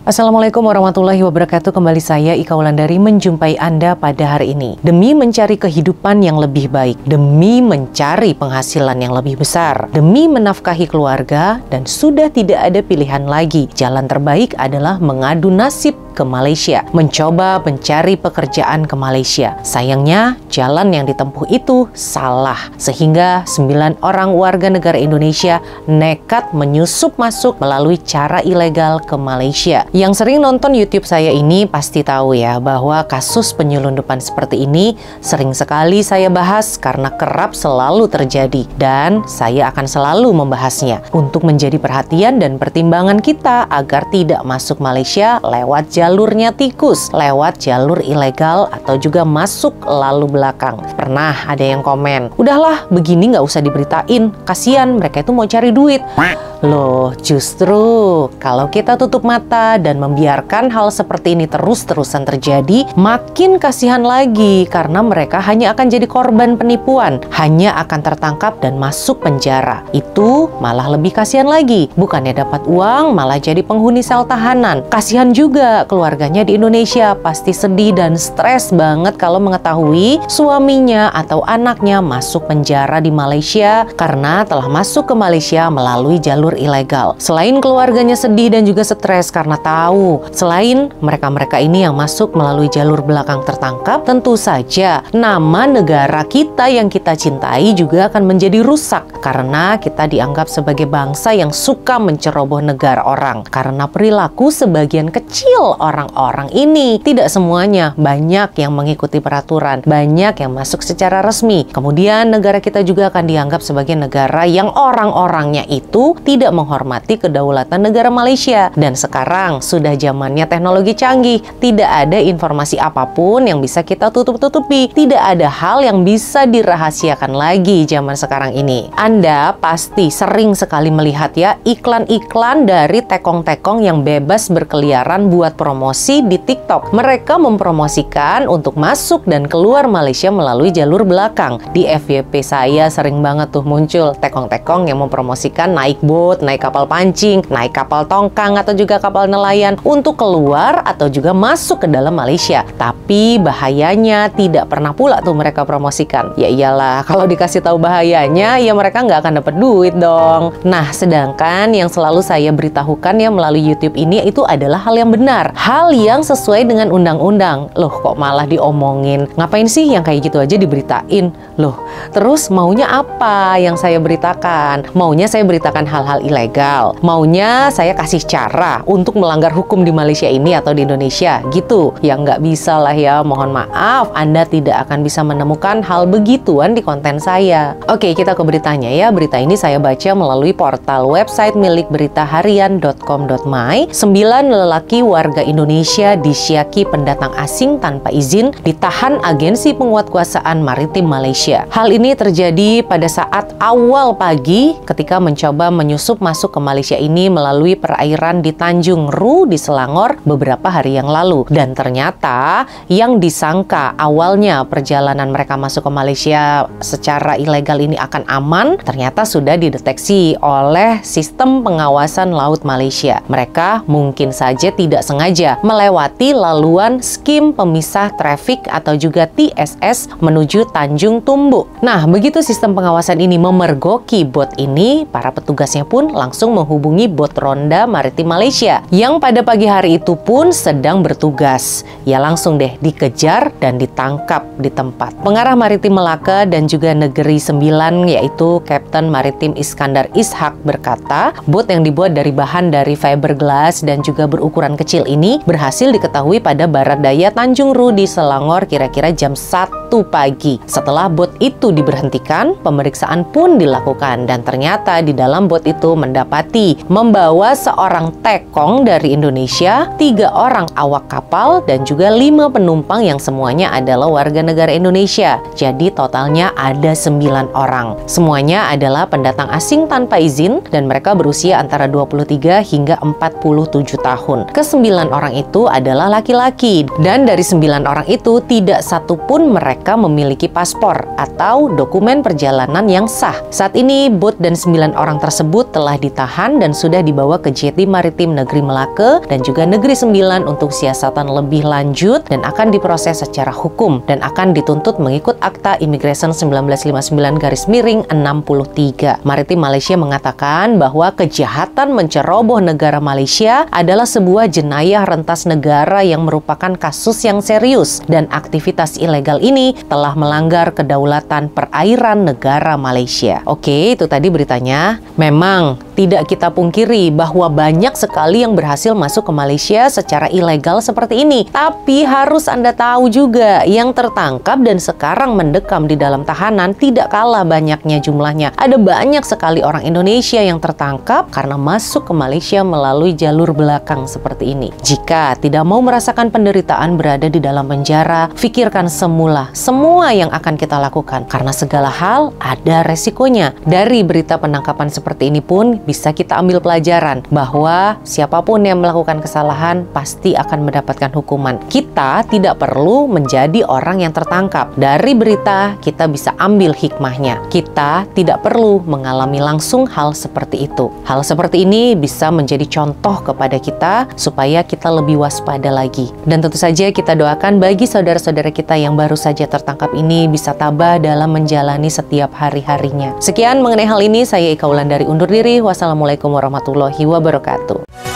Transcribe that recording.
Assalamualaikum warahmatullahi wabarakatuh. Kembali saya Ika Wulandari menjumpai Anda pada hari ini. Demi mencari kehidupan yang lebih baik, demi mencari penghasilan yang lebih besar, demi menafkahi keluarga, dan sudah tidak ada pilihan lagi. Jalan terbaik adalah mengadu nasib ke Malaysia, mencoba mencari pekerjaan ke Malaysia. Sayangnya, jalan yang ditempuh itu salah, sehingga 9 orang warga negara Indonesia nekat menyusup masuk melalui cara ilegal ke Malaysia. Yang sering nonton YouTube saya ini pasti tahu ya, bahwa kasus penyelundupan seperti ini sering sekali saya bahas karena kerap selalu terjadi, dan saya akan selalu membahasnya untuk menjadi perhatian dan pertimbangan kita agar tidak masuk Malaysia lewat jalurnya tikus, lewat jalur ilegal, atau juga masuk lalu belakang. Pernah ada yang komen, udahlah begini nggak usah diberitain, kasihan mereka itu mau cari duit. Loh, justru kalau kita tutup mata dan membiarkan hal seperti ini terus-terusan terjadi, makin kasihan lagi karena mereka hanya akan jadi korban penipuan, hanya akan tertangkap dan masuk penjara. Itu malah lebih kasihan lagi, bukannya dapat uang malah jadi penghuni sel tahanan. Kasihan juga keluarganya di Indonesia, pasti sedih dan stres banget kalau mengetahui suaminya atau anaknya masuk penjara di Malaysia karena telah masuk ke Malaysia melalui jalur ilegal. Selain keluarganya sedih dan juga stres karena tahu, selain mereka-mereka ini yang masuk melalui jalur belakang tertangkap, tentu saja nama negara kita yang kita cintai juga akan menjadi rusak karena kita dianggap sebagai bangsa yang suka menceroboh negara orang karena perilaku sebagian kecil orang-orang ini. Tidak semuanya, banyak yang mengikuti peraturan, banyak yang masuk secara resmi. Kemudian negara kita juga akan dianggap sebagai negara yang orang-orangnya itu tidak menghormati kedaulatan negara Malaysia. Dan sekarang sudah zamannya teknologi canggih, tidak ada informasi apapun yang bisa kita tutup-tutupi, tidak ada hal yang bisa dirahasiakan lagi zaman sekarang ini. Anda pasti sering sekali melihat ya iklan-iklan dari tekong-tekong yang bebas berkeliaran buat promosi di TikTok. Mereka mempromosikan untuk masuk dan keluar Malaysia melalui jalur belakang. Di FYP saya sering banget tuh muncul tekong-tekong yang mempromosikan naik boat, naik kapal pancing, naik kapal tongkang, atau juga kapal nelayan untuk keluar atau juga masuk ke dalam Malaysia. Tapi bahayanya tidak pernah pula tuh mereka promosikan. Ya iyalah, kalau dikasih tahu bahayanya, ya mereka nggak akan dapat duit dong. Nah, sedangkan yang selalu saya beritahukan ya melalui YouTube ini itu adalah hal yang benar, hal yang sesuai dengan undang-undang. Loh, kok malah diomongin? Ngapain sih yang kayak gitu aja diberitain? Loh, terus maunya apa yang saya beritakan? Maunya saya beritakan hal-hal ilegal? Maunya saya kasih cara untuk melanggar hukum di Malaysia ini atau di Indonesia gitu? Ya nggak bisa lah ya, mohon maaf, Anda tidak akan bisa menemukan hal begituan di konten saya. Oke, kita ke beritanya ya. Berita ini saya baca melalui portal website milik beritaharian.com.my. 9 lelaki warga Indonesia disyaki pendatang asing tanpa izin ditahan Agensi Penguatkuasaan Maritim Malaysia. Hal ini terjadi pada saat awal pagi ketika mencoba menyusup masuk ke Malaysia ini melalui perairan di Tanjung Ru di Selangor beberapa hari yang lalu. Dan ternyata yang disangka awalnya perjalanan mereka masuk ke Malaysia secara ilegal ini akan aman, ternyata sudah dideteksi oleh sistem pengawasan laut Malaysia. Mereka mungkin saja tidak sengaja melewati laluan skim pemisah trafik atau juga TSS menuju Tanjung Tumbu. Nah, begitu sistem pengawasan ini memergoki bot ini, para petugasnya pun langsung menghubungi bot Ronda Maritim Malaysia yang pada pagi hari itu pun sedang bertugas. Ya langsung deh dikejar dan ditangkap di tempat. Pengarah Maritim Melaka dan juga Negeri Sembilan yaitu Kapten Maritim Iskandar Ishak berkata, bot yang dibuat dari bahan dari fiberglass dan juga berukuran kecil ini berhasil diketahui pada barat daya Tanjung Ru di Selangor kira-kira jam 1 pagi. Setelah bot itu diberhentikan, pemeriksaan pun dilakukan dan ternyata di dalam bot itu mendapati membawa seorang tekong dari Indonesia, 3 orang awak kapal dan juga 5 penumpang yang semuanya adalah warga negara Indonesia. Jadi totalnya ada 9 orang. Semuanya adalah pendatang asing tanpa izin dan mereka berusia antara 23 hingga 47 tahun. Ke-9 orang itu adalah laki-laki. Dan dari 9 orang itu, tidak satu pun mereka memiliki paspor atau dokumen perjalanan yang sah. Saat ini, Both dan 9 orang tersebut telah ditahan dan sudah dibawa ke Jetty Maritim Negeri Melaka dan juga Negeri Sembilan untuk siasatan lebih lanjut dan akan diproses secara hukum dan akan dituntut mengikut Akta Imigresen 1959-63. Maritim Malaysia mengatakan bahwa kejahatan menceroboh negara Malaysia adalah sebuah jenayah rentas negara yang merupakan kasus yang serius dan aktivitas ilegal ini telah melanggar kedaulatan perairan negara Malaysia. Oke, itu tadi beritanya. Memang tidak kita pungkiri bahwa banyak sekali yang berhasil masuk ke Malaysia secara ilegal seperti ini. Tapi harus Anda tahu juga, yang tertangkap dan sekarang mendekam di dalam tahanan tidak kalah banyaknya jumlahnya. Ada banyak sekali orang Indonesia yang tertangkap karena masuk ke Malaysia melalui jalur belakang seperti ini. Jika tidak mau merasakan penderitaan berada di dalam penjara, pikirkan semula semua yang akan kita lakukan, karena segala hal ada resikonya. Dari berita penangkapan seperti ini pun bisa kita ambil pelajaran bahwa siapapun yang melakukan kesalahan pasti akan mendapatkan hukuman. Kita tidak perlu menjadi orang yang tertangkap. Dari berita kita bisa ambil hikmahnya. Kita tidak perlu mengalami langsung hal seperti itu. Hal seperti ini bisa menjadi contoh kepada kita supaya kita lebih waspada lagi. Dan tentu saja kita doakan bagi saudara-saudara kita yang baru saja tertangkap ini bisa tabah dalam menjalani setiap hari-harinya. Sekian mengenai hal ini, saya Ika Wulandari undur diri. Wassalamualaikum warahmatullahi wabarakatuh.